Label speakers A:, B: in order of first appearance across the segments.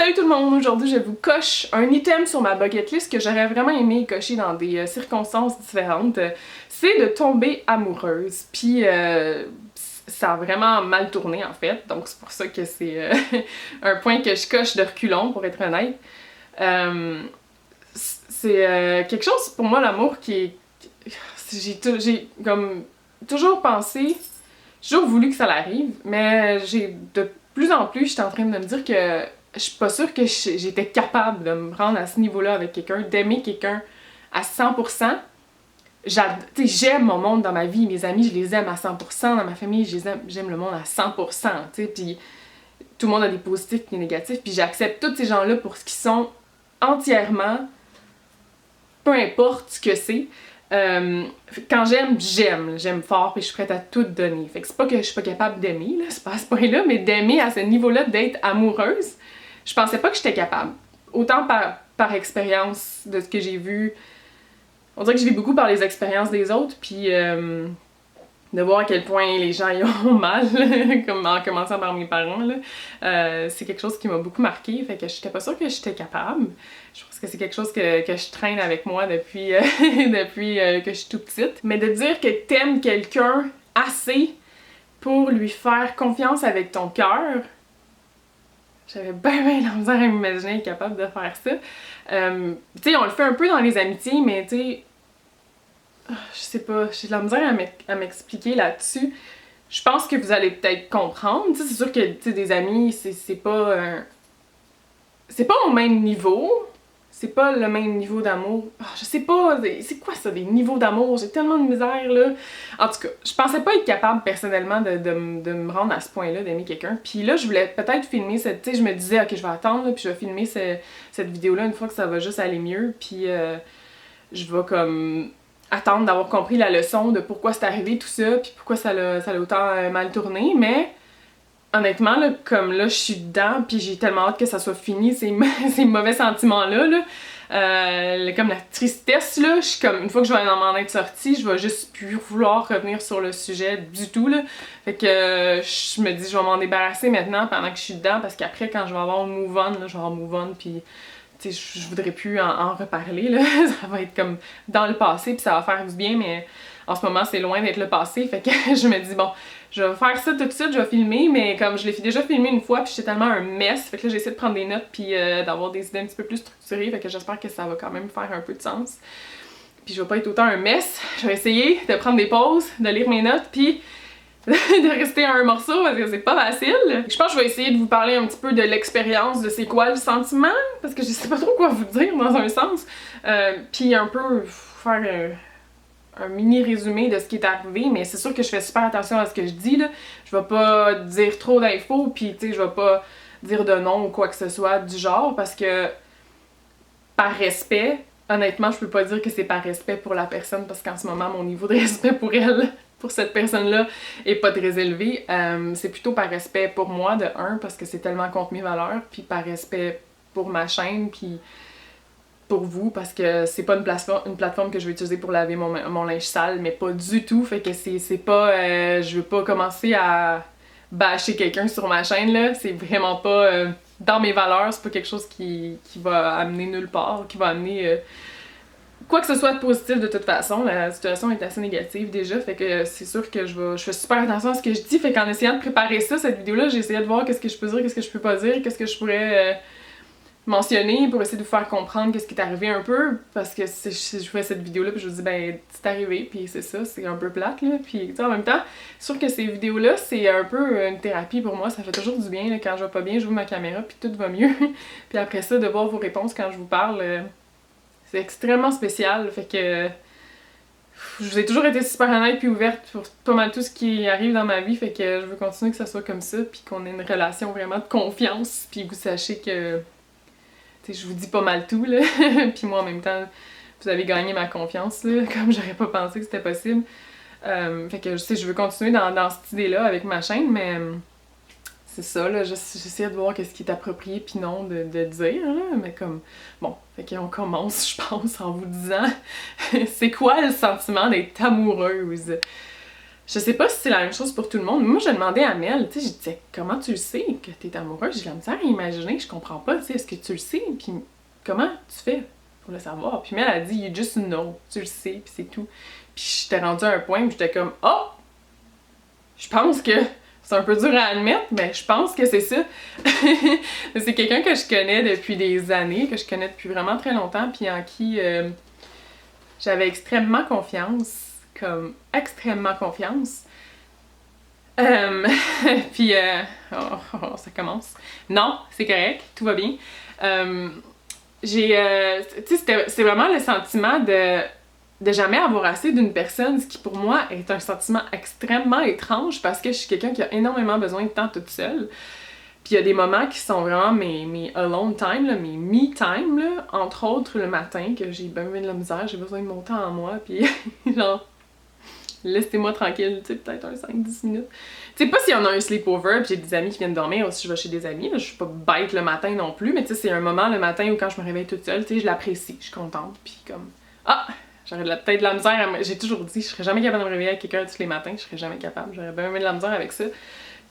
A: Salut tout le monde! Aujourd'hui, je vous coche un item sur ma bucket list que j'aurais vraiment aimé cocher dans des circonstances différentes. C'est de tomber amoureuse. Puis ça a vraiment mal tourné en fait, donc c'est pour ça que c'est un point que je coche de reculons, pour être honnête. C'est quelque chose pour moi, l'amour, qui est... J'ai comme toujours pensé, j'ai toujours voulu que ça l'arrive, mais j'ai de plus en plus, j'étais en train de me dire que je suis pas sûre que j'étais capable de me rendre à ce niveau-là avec quelqu'un, d'aimer quelqu'un à 100%. J'aime mon monde dans ma vie, mes amis, je les aime à 100%, dans ma famille, j'aime le monde à 100%, puis tout le monde a des positifs et des négatifs, puis j'accepte tous ces gens-là pour ce qu'ils sont entièrement, peu importe ce que c'est. Quand j'aime fort, puis je suis prête à tout donner. Fait que c'est pas que je suis pas capable d'aimer, là, c'est pas à ce point-là, mais d'aimer à ce niveau-là, d'être amoureuse, je pensais pas que j'étais capable. Autant par expérience de ce que j'ai vu. On dirait que je vis beaucoup par les expériences des autres, puis de voir à quel point les gens y ont mal, comme en commençant par mes parents, là. C'est quelque chose qui m'a beaucoup marqué, fait que j'étais pas sûre que j'étais capable. Je pense que c'est quelque chose que je traîne avec moi depuis, depuis que je suis toute petite. Mais de dire que t'aimes quelqu'un assez pour lui faire confiance avec ton cœur, j'avais bien la misère à m'imaginer être capable de faire ça. Tu sais, on le fait un peu dans les amitiés, mais tu sais, je sais pas, j'ai de la misère à m'expliquer là-dessus. Je pense que vous allez peut-être comprendre. Tu sais, c'est sûr que des amis, c'est pas c'est pas au même niveau. C'est pas le même niveau d'amour. Oh, je sais pas, c'est quoi ça, des niveaux d'amour? J'ai tellement de misère, là. En tout cas, je pensais pas être capable, personnellement, de me rendre à ce point-là, d'aimer quelqu'un. Puis là, je voulais peut-être filmer cette... Tu sais, je me disais, ok, je vais attendre, là, puis je vais filmer cette vidéo-là une fois que ça va juste aller mieux. Puis je vais comme attendre d'avoir compris la leçon de pourquoi c'est arrivé tout ça, puis pourquoi ça a autant mal tourné, mais... Honnêtement, là, comme là, je suis dedans, puis j'ai tellement hâte que ça soit fini, ces mauvais sentiments-là, là. Comme la tristesse, là, je suis comme, une fois que je vais m'en être sortie, je vais juste plus vouloir revenir sur le sujet du tout, là. Fait que je me dis, je vais m'en débarrasser maintenant pendant que je suis dedans, parce qu'après, quand je vais avoir move on, là, je vais avoir move on, puis tu sais, je voudrais plus en reparler, là. Ça va être comme dans le passé, puis ça va faire du bien, mais en ce moment, c'est loin d'être le passé, fait que je me dis, bon, je vais faire ça tout de suite, je vais filmer, mais comme je l'ai déjà filmé une fois, puis j'étais tellement un mess, fait que là, j'essaie de prendre des notes, puis d'avoir des idées un petit peu plus structurées, fait que j'espère que ça va quand même faire un peu de sens. Puis je vais pas être autant un mess, je vais essayer de prendre des pauses, de lire mes notes, puis de rester à un morceau, parce que c'est pas facile. Je pense que je vais essayer de vous parler un petit peu de l'expérience, de c'est quoi le sentiment, parce que je sais pas trop quoi vous dire dans un sens, puis un peu faire un mini résumé de ce qui est arrivé, mais c'est sûr que je fais super attention à ce que je dis, là. Je vais pas dire trop d'infos, puis tu sais, je vais pas dire de nom ou quoi que ce soit du genre, parce que par respect, honnêtement, je peux pas dire que c'est par respect pour la personne, parce qu'en ce moment, mon niveau de respect pour elle, pour cette personne-là, est pas très élevé. C'est plutôt par respect pour moi, de un, parce que c'est tellement contre mes valeurs, puis par respect pour ma chaîne, puis pour vous, parce que c'est pas une plateforme que je vais utiliser pour laver mon linge sale, mais pas du tout, fait que c'est pas... je veux pas commencer à bâcher quelqu'un sur ma chaîne, là, c'est vraiment pas dans mes valeurs, c'est pas quelque chose qui va amener nulle part, qui va amener quoi que ce soit de positif de toute façon. La situation est assez négative déjà, fait que c'est sûr que je fais super attention à ce que je dis, fait qu'en essayant de préparer ça, cette vidéo-là, j'ai essayé de voir qu'est-ce que je peux dire, qu'est-ce que je peux pas dire, qu'est-ce que je pourrais... mentionner pour essayer de vous faire comprendre qu'est-ce qui est arrivé un peu, parce que si je fais cette vidéo là puis je vous dis ben c'est arrivé puis c'est ça, c'est un peu plate là, puis tu sais en même temps c'est sûr que ces vidéos là c'est un peu une thérapie pour moi, ça fait toujours du bien là, quand je vais pas bien, j'ouvre ma caméra puis tout va mieux puis après ça de voir vos réponses quand je vous parle c'est extrêmement spécial, fait que je vous ai toujours été super honnête puis ouverte pour pas mal tout ce qui arrive dans ma vie, fait que je veux continuer que ça soit comme ça puis qu'on ait une relation vraiment de confiance, puis que vous sachiez que t'sais, je vous dis pas mal tout, là, puis moi en même temps, vous avez gagné ma confiance, là, comme j'aurais pas pensé que c'était possible. Fait que je veux continuer dans cette idée-là avec ma chaîne, mais c'est ça, là, j'essaie de voir qu'est-ce qui est approprié puis non de dire, là, mais comme, bon, fait qu'on commence, je pense, en vous disant, c'est quoi le sentiment d'être amoureuse? Je sais pas si c'est la même chose pour tout le monde, mais moi je demandais à Mel, tu sais, je disais comment tu le sais que t'es amoureuse? J'ai la misère à imaginer, je comprends pas, tu sais, est-ce que tu le sais? Puis comment tu fais pour le savoir? Puis Mel a dit, you just know, tu le sais, puis c'est tout. Puis j'étais rendue à un point où j'étais comme, oh! Je pense que c'est un peu dur à admettre, mais je pense que c'est ça. C'est quelqu'un que je connais depuis des années, que je connais depuis vraiment très longtemps, puis en qui j'avais extrêmement confiance, comme extrêmement confiance. Puis, ça commence. Non, c'est correct, tout va bien. Tu sais, c'est vraiment le sentiment de jamais avoir assez d'une personne, ce qui pour moi est un sentiment extrêmement étrange parce que je suis quelqu'un qui a énormément besoin de temps toute seule. Puis il y a des moments qui sont vraiment mes alone time, là, mes me time, là, entre autres le matin, que j'ai bien de la misère, j'ai besoin de mon temps en moi, puis genre, laissez-moi tranquille, tu sais, peut-être un 5-10 minutes. Tu sais, pas s'il y en a un sleepover, puis j'ai des amis qui viennent dormir, ou si je vais chez des amis, là, je suis pas bête le matin non plus, mais tu sais, c'est un moment le matin où quand je me réveille toute seule, tu sais, je l'apprécie, je suis contente, puis comme, ah! J'aurais peut-être de la misère, j'ai toujours dit, je serais jamais capable de me réveiller avec quelqu'un tous les matins, je serais jamais capable, j'aurais bien de la misère avec ça.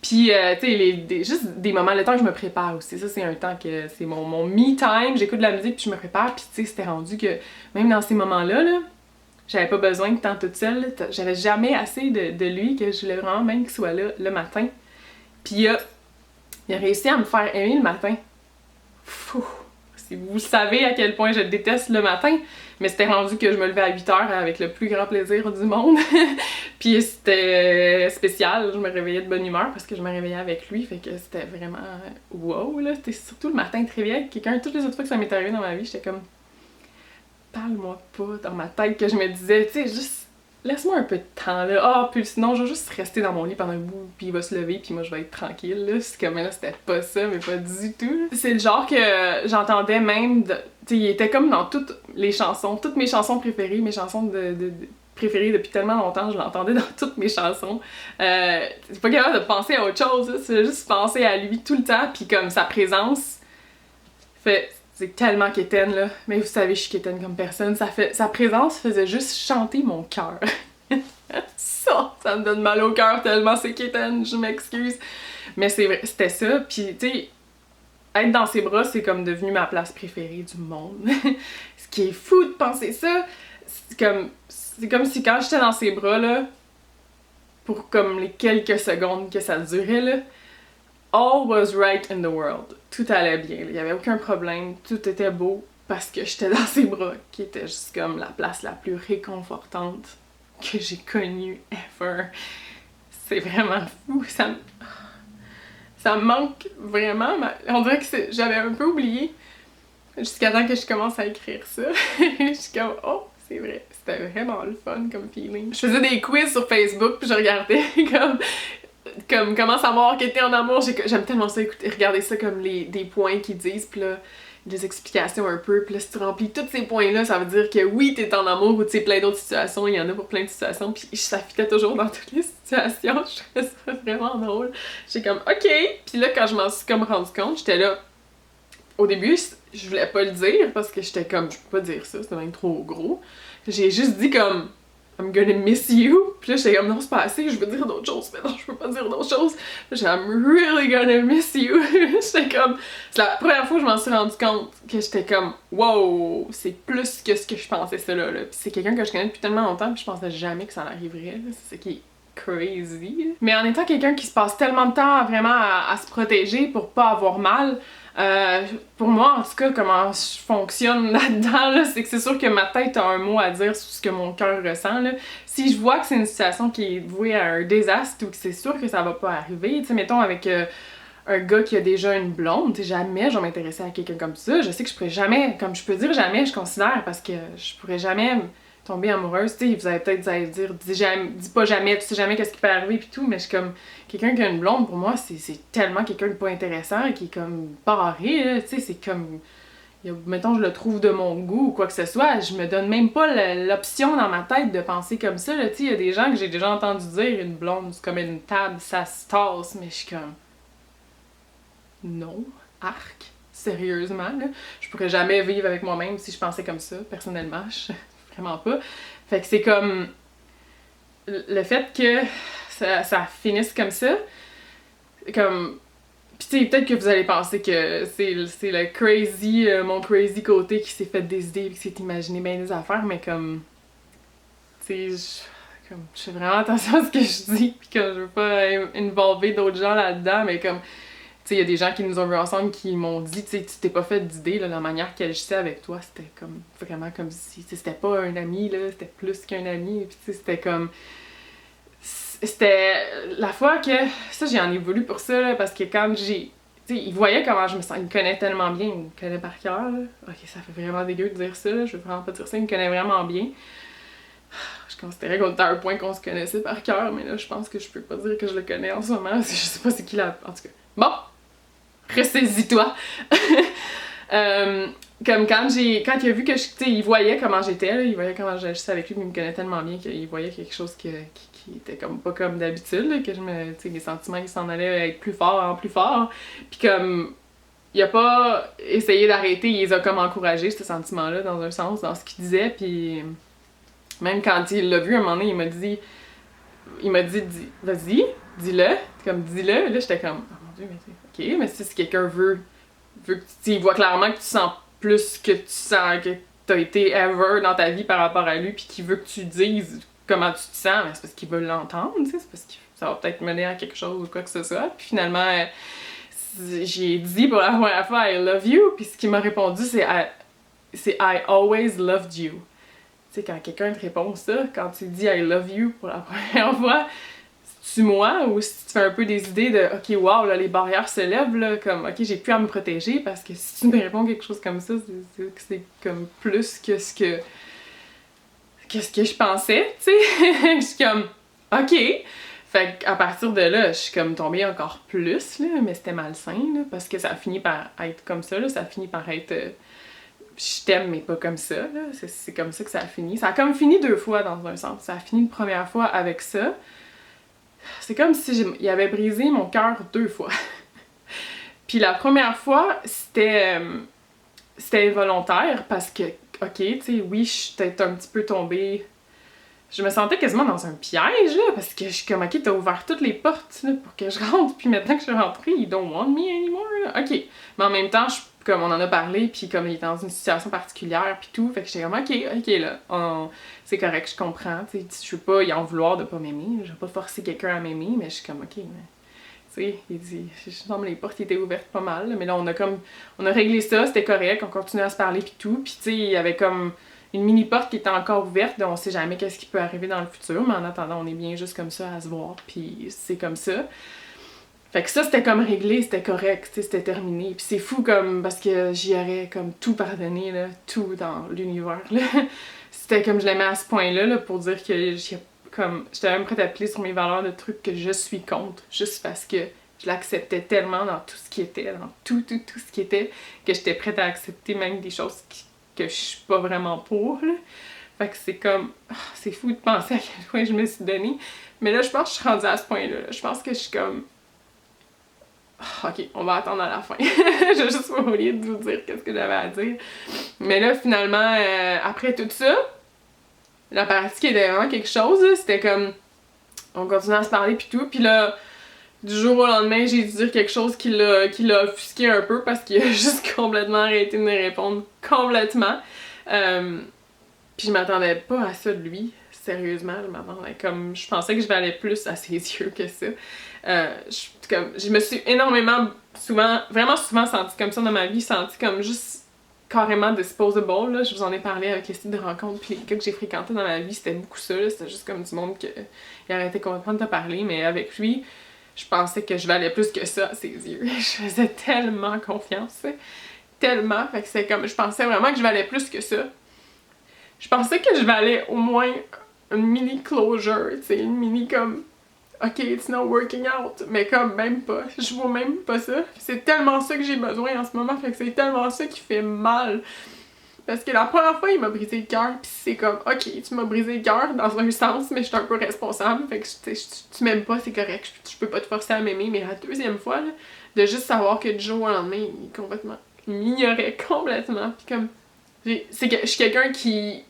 A: Puis, tu sais, juste des moments, le temps que je me prépare aussi, ça c'est un temps que c'est mon me time, j'écoute de la musique puis je me prépare, puis tu sais, c'était rendu que même dans ces moments-là, là, j'avais pas besoin de temps toute seule, j'avais jamais assez de lui, que je voulais vraiment même qu'il soit là le matin. Puis il a réussi à me faire aimer le matin. Fou! Si vous savez à quel point je déteste le matin, mais c'était rendu que je me levais à 8 heures avec le plus grand plaisir du monde. Puis c'était spécial, je me réveillais de bonne humeur parce que je me réveillais avec lui, fait que c'était vraiment wow là, c'était surtout le matin très bien avec quelqu'un. Toutes les autres fois que ça m'est arrivé dans ma vie, j'étais comme parle-moi pas dans ma tête que je me disais, tu sais, juste laisse-moi un peu de temps là. Ah, puis sinon je vais juste rester dans mon lit pendant un bout, puis il va se lever, puis moi je vais être tranquille là. C'est comme là, c'était pas ça, mais pas du tout. C'est le genre que j'entendais même, tu sais, il était comme dans toutes les chansons, toutes mes chansons préférées, mes chansons préférées depuis tellement longtemps, je l'entendais dans toutes mes chansons. C'est pas capable de penser à autre chose, c'est juste penser à lui tout le temps, puis comme sa présence fait. C'est tellement quétaine, là. Mais vous savez, je suis quétaine comme personne. Sa présence faisait juste chanter mon cœur. Ça me donne mal au cœur tellement c'est quétaine, je m'excuse. Mais c'est vrai, c'était ça. Puis, tu sais, être dans ses bras, c'est comme devenu ma place préférée du monde. Ce qui est fou de penser ça. C'est comme si quand j'étais dans ses bras, là, pour comme les quelques secondes que ça durait, là, all was right in the world. Tout allait bien, il n'y avait aucun problème, tout était beau parce que j'étais dans ses bras, qui était juste comme la place la plus réconfortante que j'ai connue ever. C'est vraiment fou, ça me manque vraiment. On dirait que j'avais un peu oublié jusqu'à temps que je commence à écrire ça. Je suis comme, oh, c'est vrai, c'était vraiment le fun comme feeling. Je faisais des quiz sur Facebook puis je regardais comme comment savoir que t'es en amour. J'aime tellement ça regarder ça comme des points qu'ils disent, pis là des explications un peu, pis là si tu remplis tous ces points là, ça veut dire que oui t'es en amour, ou tu sais plein d'autres situations, il y en a pour plein de situations, pis ça fitait toujours dans toutes les situations. Je trouvais ça vraiment drôle. J'étais comme ok, pis là quand je m'en suis comme rendu compte, j'étais là, au début je voulais pas le dire parce que j'étais comme je peux pas dire ça, c'était même trop gros. J'ai juste dit comme I'm gonna miss you. Puis là, j'étais comme, non, c'est pas assez, je veux dire d'autres choses. Mais non, je peux pas dire d'autres choses. Puis j'étais, I'm really gonna miss you. J'étais comme, c'est la première fois que je m'en suis rendu compte que j'étais comme, wow, c'est plus que ce que je pensais ça là. Puis c'est quelqu'un que je connais depuis tellement longtemps, puis je pensais jamais que ça arriverait. C'est ça qui est crazy. Mais en étant quelqu'un qui se passe tellement de temps vraiment à se protéger pour pas avoir mal, pour moi, en tout cas, comment je fonctionne là-dedans, là, c'est que c'est sûr que ma tête a un mot à dire sur ce que mon cœur ressent. Là. Si je vois que c'est une situation qui est vouée à un désastre ou que c'est sûr que ça va pas arriver, tu sais, mettons avec un gars qui a déjà une blonde, tu sais, jamais je vais m'intéresser à quelqu'un comme ça. Je sais que je pourrais jamais, comme je peux dire jamais, je considère, parce que je pourrais jamais tomber amoureuse, tu sais, vous allez peut-être dire, dis pas jamais, tu sais jamais qu'est-ce qui peut arriver pis tout, mais je suis comme, quelqu'un qui a une blonde, pour moi, c'est tellement quelqu'un de pas intéressant, qui est comme barré, là, tu sais, c'est comme, mettons, je le trouve de mon goût ou quoi que ce soit, je me donne même pas l'option dans ma tête de penser comme ça, là, tu sais, il y a des gens que j'ai déjà entendu dire, une blonde, c'est comme une table, ça se tasse, mais je suis comme, non, arc, sérieusement, là, je pourrais jamais vivre avec moi-même si je pensais comme ça, personnellement, vraiment pas. Fait que c'est comme le fait que ça finisse comme ça. Comme... Pis tu sais, peut-être que vous allez penser que c'est le crazy, mon crazy côté qui s'est fait des idées et qui s'est imaginé bien des affaires, mais comme... Tu sais, je fais vraiment attention à ce que je dis, pis que je veux pas involver d'autres gens là-dedans, mais comme... Tu sais, il y a des gens qui nous ont vus ensemble qui m'ont dit, tu sais, tu t'es pas fait d'idée, là, la manière qu'elle agissait avec toi, c'était comme, vraiment comme si, c'était pas un ami, là, c'était plus qu'un ami, pis tu sais, c'était comme... C'était la fois que... Ça, j'en ai voulu pour ça, là, parce que quand j'ai... Tu sais, il voyait comment je me sens, il me connaît tellement bien, il me connaît par cœur, là. Ok, ça fait vraiment dégueu de dire ça, là, je veux vraiment pas dire ça, il me connaît vraiment bien. Je considérais qu'on était à un point qu'on se connaissait par cœur, mais là, je pense que je peux pas dire que je le connais en ce moment, je sais pas c'est qui la... En tout cas, bon! Ressaisis-toi! Comme quand il a vu que je, tu sais, il voyait comment j'étais, là, il voyait comment j'agissais avec lui, mais il me connaît tellement bien qu'il voyait quelque chose qui était comme pas comme d'habitude, là, que je me, tu sais, les sentiments ils s'en allaient être plus forts en plus forts, puis comme il a pas essayé d'arrêter, il les a comme encouragés ces sentiments-là dans un sens, dans ce qu'il disait, puis même quand il l'a vu un moment donné, il m'a dit vas-y, dis-le, comme dis-le, là j'étais comme oh mon dieu mais ok, mais si quelqu'un veut que il voit clairement que tu sens plus que tu sens que t'as été ever dans ta vie par rapport à lui, puis qu'il veut que tu dises comment tu te sens, mais c'est parce qu'il veut l'entendre, tu sais, c'est parce que ça va peut-être mener à quelque chose ou quoi que ce soit. Puis finalement, j'ai dit pour la première fois I love you, puis ce qu'il m'a répondu c'est I always loved you. Tu sais, quand quelqu'un te répond ça, quand tu dis I love you pour la première fois, c'est-tu moi ou si tu fais un peu des idées de ok, wow, là, les barrières se lèvent, là, comme ok, j'ai plus à me protéger parce que si tu me réponds quelque chose comme ça, c'est comme plus que ce que je pensais, tu sais. Je suis comme ok. Fait qu'à partir de là, je suis comme tombée encore plus, là, mais c'était malsain, là, parce que ça a fini par être comme ça, là, ça a fini par être je t'aime mais pas comme ça, là, c'est comme ça que ça a fini. Ça a comme fini deux fois dans un sens. Ça a fini une première fois avec ça. C'est comme si il avait brisé mon cœur deux fois. Puis la première fois, c'était involontaire parce que, ok, tu sais, oui, je suis peut-être un petit peu tombée. Je me sentais quasiment dans un piège, là, parce que je suis comme, ok, t'as ouvert toutes les portes, là, pour que je rentre, puis maintenant que je suis rentrée, you don't want me anymore, là. Ok. Mais en même temps, comme on en a parlé, puis comme il est dans une situation particulière, puis tout, fait que j'étais comme, ok, là, c'est correct, je comprends, tu sais, je veux pas y en vouloir de pas m'aimer, je veux pas forcer quelqu'un à m'aimer, mais je suis comme, ok, mais... Tu sais, il dit, je sens que les portes étaient ouvertes pas mal, là, mais là, on a réglé ça, c'était correct, on continuait à se parler, puis tout, puis tu sais, il y avait comme une mini-porte qui était encore ouverte, donc on sait jamais qu'est-ce qui peut arriver dans le futur, mais en attendant, on est bien juste comme ça à se voir, puis c'est comme ça. Fait que ça, c'était comme réglé, c'était correct, c'était terminé. Puis c'est fou comme, parce que j'y aurais comme tout pardonné, là, tout dans l'univers, là. C'était comme je l'aimais à ce point-là, là, pour dire que j'étais même prête à plier sur mes valeurs de trucs que je suis contre, juste parce que je l'acceptais tellement dans tout ce qui était, dans tout ce qui était, que j'étais prête à accepter même des choses que je suis pas vraiment pour, là. Fait que c'est comme... c'est fou de penser à quel point je me suis donnée. Mais là, je pense que je suis rendue à ce point-là. Je pense que je suis comme... ok, on va attendre à la fin. J'ai juste pas oublié de vous dire qu'est-ce que j'avais à dire. Mais là, finalement, après tout ça, la partie qui était vraiment quelque chose, c'était comme... On continuait à se parler pis tout, pis là... Du jour au lendemain, j'ai dû dire quelque chose qui l'a offusqué un peu parce qu'il a juste complètement arrêté de me répondre. Complètement. Puis je m'attendais pas à ça de lui. Sérieusement, je pensais que je valais plus à ses yeux que ça. Je me suis vraiment souvent sentie comme ça dans ma vie, sentie comme juste carrément disposable, là. Je vous en ai parlé avec les sites de rencontres, puis les gars que j'ai fréquentés dans ma vie, c'était beaucoup ça, là. C'était juste comme du monde qui arrêtait complètement de te parler, mais avec lui, je pensais que je valais plus que ça à ses yeux. Je faisais tellement confiance, tellement, fait que c'est comme, je pensais vraiment que je valais plus que ça. Je pensais que je valais au moins une mini closure, tu sais, une mini comme ok, it's not working out, mais comme même pas, je vois même pas ça. C'est tellement ça que j'ai besoin en ce moment, fait que c'est tellement ça qui fait mal. Parce que la première fois, il m'a brisé le cœur, pis c'est comme, ok, tu m'as brisé le cœur dans un sens, mais je suis un peu responsable, fait que tu m'aimes pas, c'est correct, je peux pas te forcer à m'aimer, mais la deuxième fois, là, de juste savoir que du jour au lendemain, il m'ignorait complètement, pis comme, je suis quelqu'un qui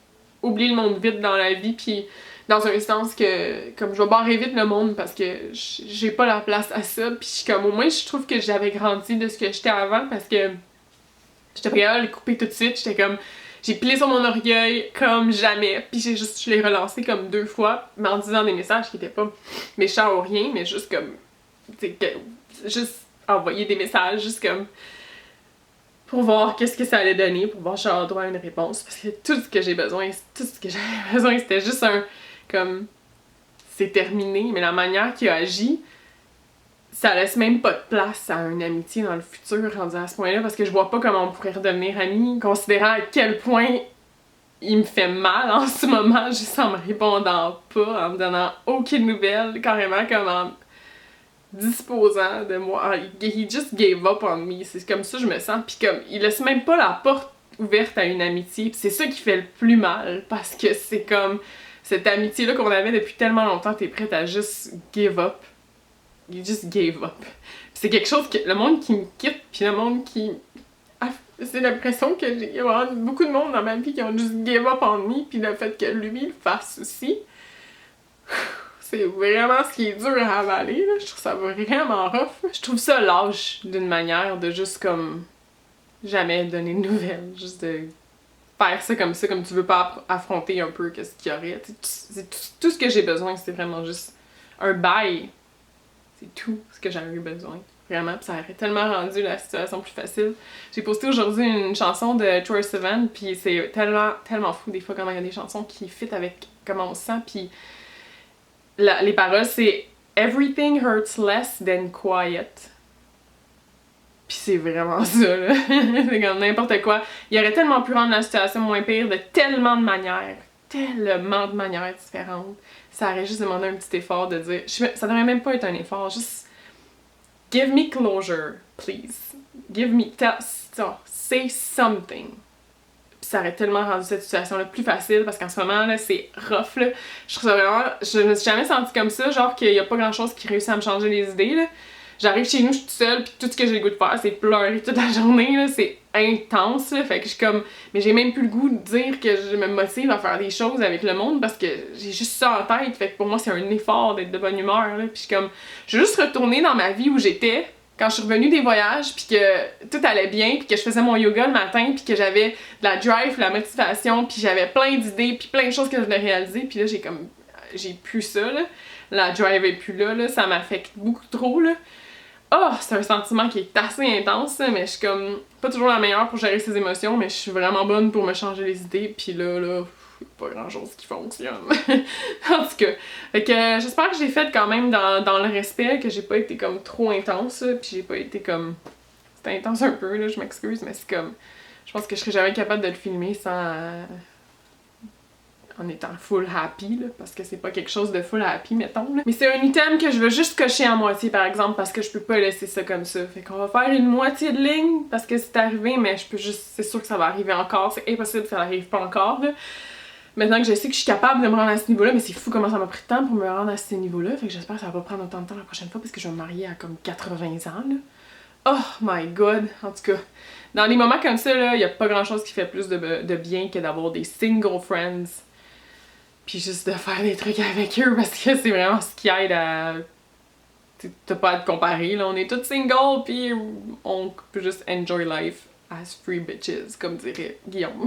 A: oublie le monde vite dans la vie, pis Dans un sens que, comme je vais barrer vite le monde parce que j'ai pas la place à ça, pis comme au moins je trouve que j'avais grandi de ce que j'étais avant parce que j'étais prête à le couper tout de suite, j'étais comme... J'ai plié sur mon orgueil comme jamais, puis je l'ai relancé comme 2 fois, mais en disant des messages qui étaient pas méchants ou rien, mais juste comme... juste envoyer des messages, juste comme... pour voir qu'est-ce que ça allait donner, pour voir si j'avais droit à une réponse, parce que tout ce que j'avais besoin, c'était juste un... comme... c'est terminé, mais la manière qu'il a agi, ça laisse même pas de place à une amitié dans le futur rendu à ce point-là, parce que je vois pas comment on pourrait redevenir amis, considérant à quel point il me fait mal en ce moment, juste en me répondant pas, en me donnant aucune nouvelle, carrément comme en disposant de moi. He just gave up on me, c'est comme ça que je me sens, pis comme, il laisse même pas la porte ouverte à une amitié, pis c'est ça qui fait le plus mal, parce que c'est comme, cette amitié-là qu'on avait depuis tellement longtemps, t'es prête à juste give up. You just gave up. C'est quelque chose que le monde qui me quitte, puis le monde qui... c'est l'impression que il y a vraiment beaucoup de monde dans ma vie qui ont juste give up on me, puis le fait que lui le fasse aussi. C'est vraiment ce qui est dur à avaler, là. Je trouve ça vraiment rough. Je trouve ça lâche d'une manière de juste comme... jamais donner de nouvelles. Juste de faire ça, comme tu veux pas affronter un peu qu'est-ce qu'il y aurait. Tout ce que j'ai besoin, c'est vraiment juste un bye. C'est tout ce que j'avais eu besoin. Vraiment, pis ça aurait tellement rendu la situation plus facile. J'ai posté aujourd'hui une chanson de Troye Sivan, puis c'est tellement fou des fois comment il y a des chansons qui fit avec comment on se sent, puis les paroles c'est Everything hurts less than quiet. Pis c'est vraiment ça, là. C'est comme n'importe quoi. Il aurait tellement pu rendre la situation moins pire de tellement de manières différentes. Ça aurait juste demandé un petit effort de dire... ça devrait même pas être un effort, juste... Give me closure, please. Say something. Pis ça aurait tellement rendu cette situation-là plus facile, parce qu'en ce moment, là, c'est rough, là. Je trouve ça vraiment... Je me suis jamais sentie comme ça, genre qu'il y a pas grand-chose qui réussit à me changer les idées, là. J'arrive chez nous, je suis toute seule, pis tout ce que j'ai le goût de faire, c'est pleurer toute la journée, là, c'est intense, là, fait que je suis comme... Mais j'ai même plus le goût de dire que je me motive à faire des choses avec le monde, parce que j'ai juste ça en tête, fait que pour moi, c'est un effort d'être de bonne humeur, là, pis je suis comme... Je veux juste retourner dans ma vie où j'étais, quand je suis revenue des voyages, pis que tout allait bien, pis que je faisais mon yoga le matin, pis que j'avais de la drive, de la motivation, pis j'avais plein d'idées, pis plein de choses que je voulais réaliser, pis là, j'ai plus ça, là. La drive est plus là, ça m'affecte beaucoup trop, là. Oh, c'est un sentiment qui est assez intense, mais je suis comme pas toujours la meilleure pour gérer ses émotions, mais je suis vraiment bonne pour me changer les idées, pis là, pas grand chose qui fonctionne. En tout cas, fait que j'espère que j'ai fait quand même dans le respect, que j'ai pas été comme trop intense, pis j'ai pas été comme... C'était intense un peu, là, je m'excuse, mais c'est comme... Je pense que je serais jamais capable de le filmer sans... en étant full happy, là, parce que c'est pas quelque chose de full happy, mettons, là. Mais c'est un item que je veux juste cocher à moitié, par exemple, parce que je peux pas laisser ça comme ça. Fait qu'on va faire une moitié de ligne, parce que c'est arrivé, mais je peux juste... C'est sûr que ça va arriver encore, c'est impossible que ça n'arrive pas encore, là. Maintenant que je sais que je suis capable de me rendre à ce niveau-là, mais c'est fou comment ça m'a pris de temps pour me rendre à ce niveau-là, fait que j'espère que ça va pas prendre autant de temps la prochaine fois, parce que je vais me marier à comme 80 ans, là. Oh my god, en tout cas. Dans des moments comme ça, là, y a pas grand-chose qui fait plus de bien que d'avoir des single friends. Puis juste de faire des trucs avec eux, parce que c'est vraiment ce qui aide à... T'as pas à te comparer, là. On est tous single, puis on peut juste enjoy life as free bitches, comme dirait Guillaume.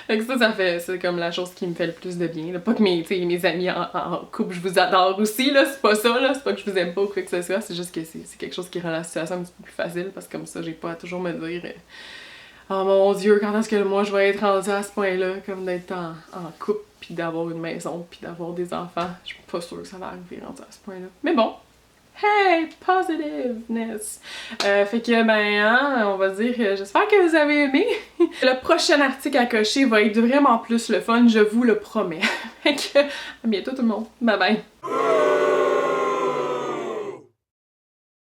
A: Fait que ça fait... C'est comme la chose qui me fait le plus de bien, là. Pas que mes amis en couple, je vous adore aussi, là. C'est pas ça, là. C'est pas que je vous aime pas ou quoi que ce soit. C'est juste que c'est quelque chose qui rend la situation un petit peu plus facile, parce que comme ça, j'ai pas à toujours me dire... Oh mon Dieu, quand est-ce que moi je vais être rendue à ce point-là, comme d'être en couple, puis d'avoir une maison, puis d'avoir des enfants. Je suis pas sûre que ça va arriver rendu à ce point-là. Mais bon, hey, positiveness! Fait que, ben, hein, on va dire, j'espère que vous avez aimé. Le prochain article à cocher va être vraiment plus le fun, je vous le promets. Fait que, à bientôt tout le monde. Bye bye!